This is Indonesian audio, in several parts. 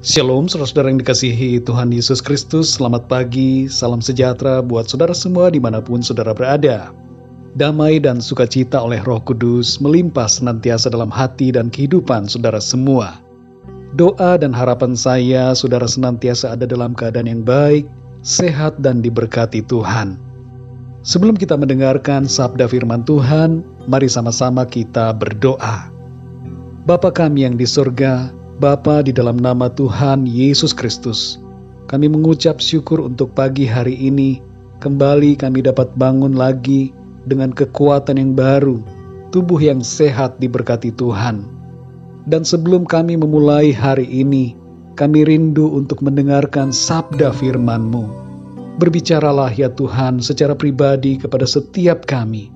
Shalom, saudara-saudara yang dikasihi Tuhan Yesus Kristus. Selamat pagi, salam sejahtera buat saudara semua dimanapun saudara berada. Damai dan sukacita oleh Roh Kudus melimpah senantiasa dalam hati dan kehidupan saudara semua. Doa dan harapan saya, saudara senantiasa ada dalam keadaan yang baik, sehat dan diberkati Tuhan. Sebelum kita mendengarkan sabda firman Tuhan, mari sama-sama kita berdoa. Bapa kami yang di surga, Bapa, di dalam nama Tuhan Yesus Kristus, kami mengucap syukur untuk pagi hari ini. Kembali kami dapat bangun lagi dengan kekuatan yang baru, tubuh yang sehat diberkati Tuhan. Dan sebelum kami memulai hari ini, kami rindu untuk mendengarkan sabda firman-Mu. Berbicaralah ya Tuhan secara pribadi kepada setiap kami.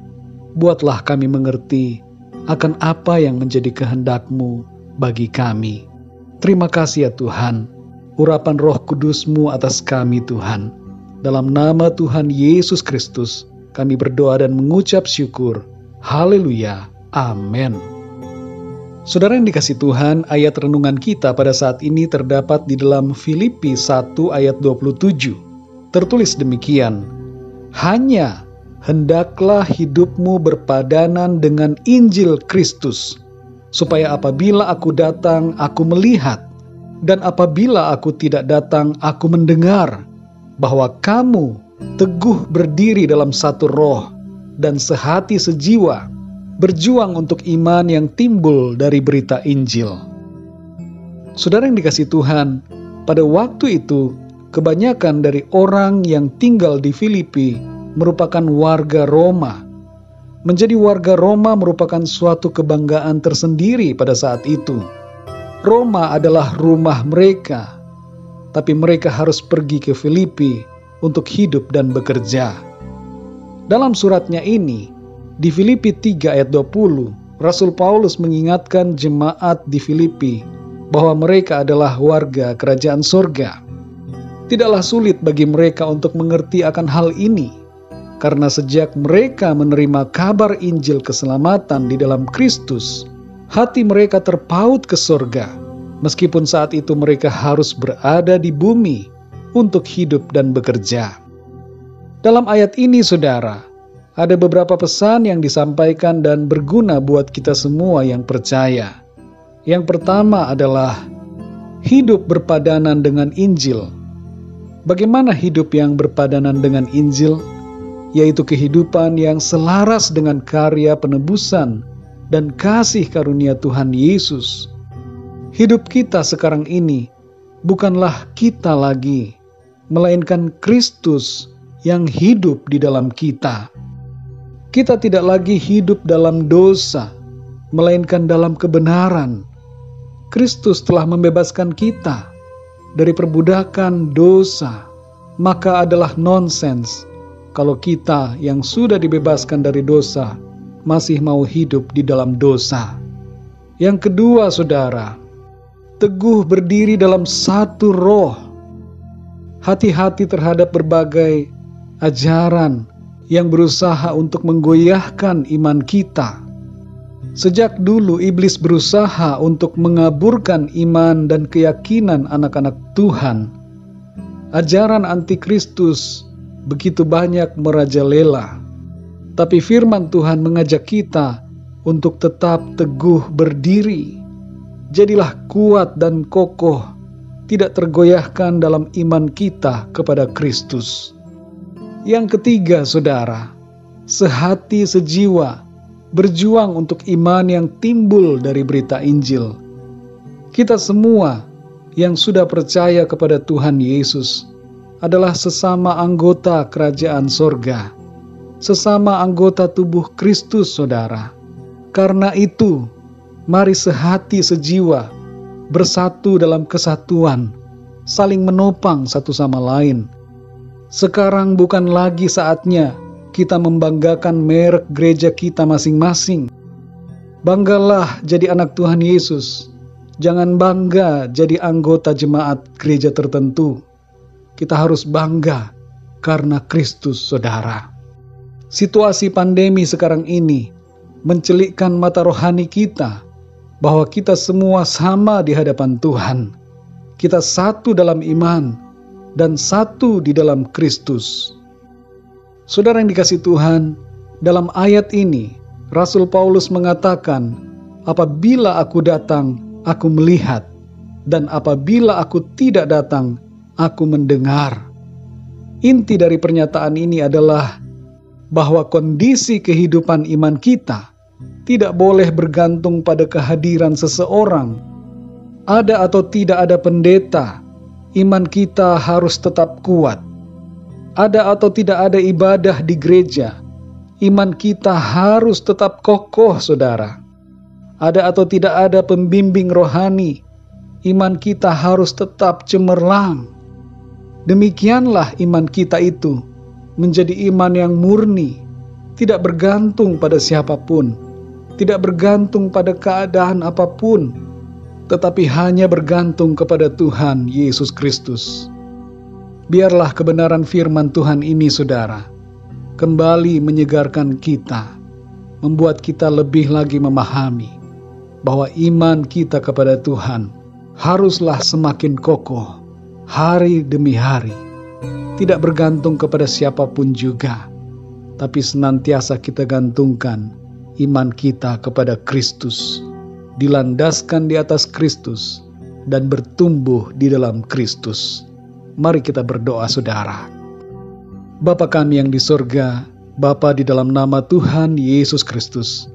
Buatlah kami mengerti akan apa yang menjadi kehendak-Mu bagi kami. Terima kasih ya Tuhan, urapan Roh Kudus-Mu atas kami Tuhan. Dalam nama Tuhan Yesus Kristus, kami berdoa dan mengucap syukur. Haleluya. Amin. Saudara yang dikasih Tuhan, ayat renungan kita pada saat ini terdapat di dalam Filipi 1 ayat 27. Tertulis demikian, hanya hendaklah hidupmu berpadanan dengan Injil Kristus, supaya apabila aku datang, aku melihat, dan apabila aku tidak datang, aku mendengar, bahwa kamu teguh berdiri dalam satu roh, dan sehati sejiwa, berjuang untuk iman yang timbul dari berita Injil. Saudara yang dikasih Tuhan, pada waktu itu, kebanyakan dari orang yang tinggal di Filipi merupakan warga Roma. Menjadi warga Roma merupakan suatu kebanggaan tersendiri pada saat itu. Roma adalah rumah mereka, tapi mereka harus pergi ke Filipi untuk hidup dan bekerja. Dalam suratnya ini, di Filipi 3 ayat 20, Rasul Paulus mengingatkan jemaat di Filipi bahwa mereka adalah warga kerajaan sorga. Tidaklah sulit bagi mereka untuk mengerti akan hal ini, karena sejak mereka menerima kabar Injil keselamatan di dalam Kristus, hati mereka terpaut ke sorga, meskipun saat itu mereka harus berada di bumi untuk hidup dan bekerja. Dalam ayat ini, saudara, ada beberapa pesan yang disampaikan dan berguna buat kita semua yang percaya. Yang pertama adalah hidup berpadanan dengan Injil. Bagaimana hidup yang berpadanan dengan Injil? Yaitu kehidupan yang selaras dengan karya penebusan dan kasih karunia Tuhan Yesus. Hidup kita sekarang ini bukanlah kita lagi, melainkan Kristus yang hidup di dalam kita. Kita tidak lagi hidup dalam dosa, melainkan dalam kebenaran. Kristus telah membebaskan kita dari perbudakan dosa, maka adalah nonsens kalau kita yang sudah dibebaskan dari dosa masih mau hidup di dalam dosa. Yang kedua, saudara, teguh berdiri dalam satu roh. Hati-hati terhadap berbagai ajaran yang berusaha untuk menggoyahkan iman kita. Sejak dulu iblis berusaha untuk mengaburkan iman dan keyakinan anak-anak Tuhan. Ajaran antikristus begitu banyak merajalela, tapi firman Tuhan mengajak kita untuk tetap teguh berdiri. Jadilah kuat dan kokoh, tidak tergoyahkan dalam iman kita kepada Kristus. Yang ketiga, saudara, sehati sejiwa, berjuang untuk iman yang timbul dari berita Injil. Kita semua yang sudah percaya kepada Tuhan Yesus adalah sesama anggota kerajaan sorga, sesama anggota tubuh Kristus, saudara. Karena itu, mari sehati sejiwa, bersatu dalam kesatuan, saling menopang satu sama lain. Sekarang bukan lagi saatnya kita membanggakan merek gereja kita masing-masing. Banggalah jadi anak Tuhan Yesus. Jangan bangga jadi anggota jemaat gereja tertentu. Kita harus bangga karena Kristus, saudara. Situasi pandemi sekarang ini mencelikkan mata rohani kita bahwa kita semua sama di hadapan Tuhan. kita satu dalam iman dan satu di dalam Kristus. Saudara yang dikasihi Tuhan, dalam ayat ini Rasul Paulus mengatakan, apabila aku datang, aku melihat, dan apabila aku tidak datang, aku mendengar. Inti dari pernyataan ini adalah bahwa kondisi kehidupan iman kita tidak boleh bergantung pada kehadiran seseorang. Ada atau tidak ada pendeta, iman kita harus tetap kuat. Ada atau tidak ada ibadah di gereja, iman kita harus tetap kokoh, saudara. Ada atau tidak ada pembimbing rohani, iman kita harus tetap cemerlang. Demikianlah iman kita itu menjadi iman yang murni, tidak bergantung pada siapapun, tidak bergantung pada keadaan apapun, tetapi hanya bergantung kepada Tuhan Yesus Kristus. Biarlah kebenaran firman Tuhan ini, saudara, kembali menyegarkan kita, membuat kita lebih lagi memahami bahwa iman kita kepada Tuhan haruslah semakin kokoh hari demi hari, tidak bergantung kepada siapapun juga, tapi senantiasa kita gantungkan iman kita kepada Kristus, dilandaskan di atas Kristus, dan bertumbuh di dalam Kristus. Mari kita berdoa, saudara. Bapa kami yang di sorga, Bapa, di dalam nama Tuhan Yesus Kristus,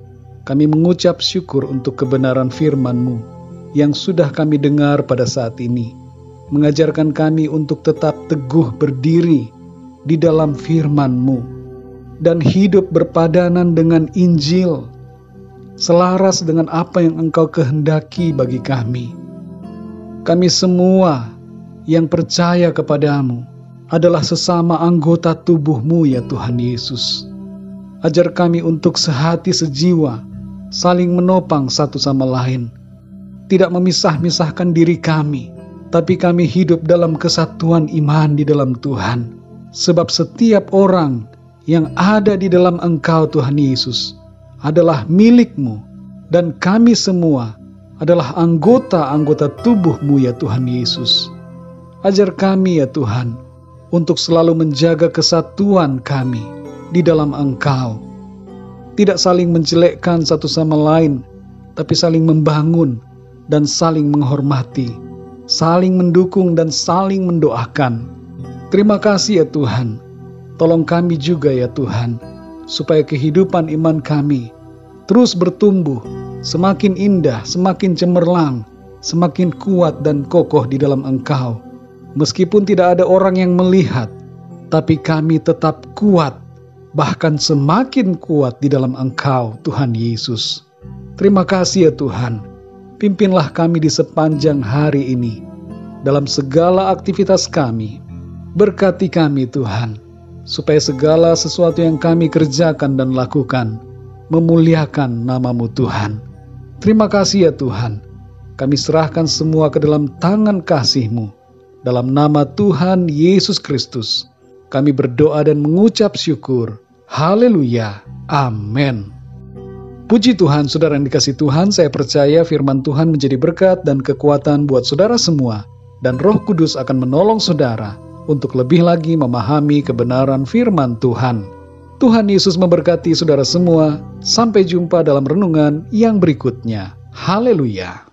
kami mengucap syukur untuk kebenaran firman-Mu yang sudah kami dengar pada saat ini, mengajarkan kami untuk tetap teguh berdiri di dalam firman-Mu dan hidup berpadanan dengan Injil, selaras dengan apa yang Engkau kehendaki bagi kami. Kami semua yang percaya kepadamu adalah sesama anggota tubuh-Mu, ya Tuhan Yesus. Ajar kami untuk sehati sejiwa, saling menopang satu sama lain, tidak memisah-misahkan diri kami, tapi kami hidup dalam kesatuan iman di dalam Tuhan. Sebab setiap orang yang ada di dalam Engkau, Tuhan Yesus, adalah milik-Mu, dan kami semua adalah anggota-anggota tubuh-Mu, ya Tuhan Yesus. Ajar kami, ya Tuhan, untuk selalu menjaga kesatuan kami di dalam Engkau. Tidak saling menjelekkan satu sama lain, tapi saling membangun dan saling menghormati, saling mendukung dan saling mendoakan. Terima kasih, ya Tuhan. Tolong kami juga, ya Tuhan, supaya kehidupan iman kami terus bertumbuh, semakin indah, semakin cemerlang, semakin kuat dan kokoh di dalam Engkau. Meskipun tidak ada orang yang melihat, tapi kami tetap kuat, bahkan semakin kuat di dalam Engkau, Tuhan Yesus. Terima kasih, ya Tuhan. Pimpinlah kami di sepanjang hari ini, dalam segala aktivitas kami. Berkati kami, Tuhan, supaya segala sesuatu yang kami kerjakan dan lakukan memuliakan nama-Mu, Tuhan. Terima kasih, ya Tuhan. Kami serahkan semua ke dalam tangan kasih-Mu. Dalam nama Tuhan Yesus Kristus, kami berdoa dan mengucap syukur. Haleluya. Amin. Puji Tuhan, saudara yang dikasihi Tuhan, saya percaya firman Tuhan menjadi berkat dan kekuatan buat saudara semua, dan Roh Kudus akan menolong saudara untuk lebih lagi memahami kebenaran firman Tuhan. Tuhan Yesus memberkati saudara semua. Sampai jumpa dalam renungan yang berikutnya. Haleluya.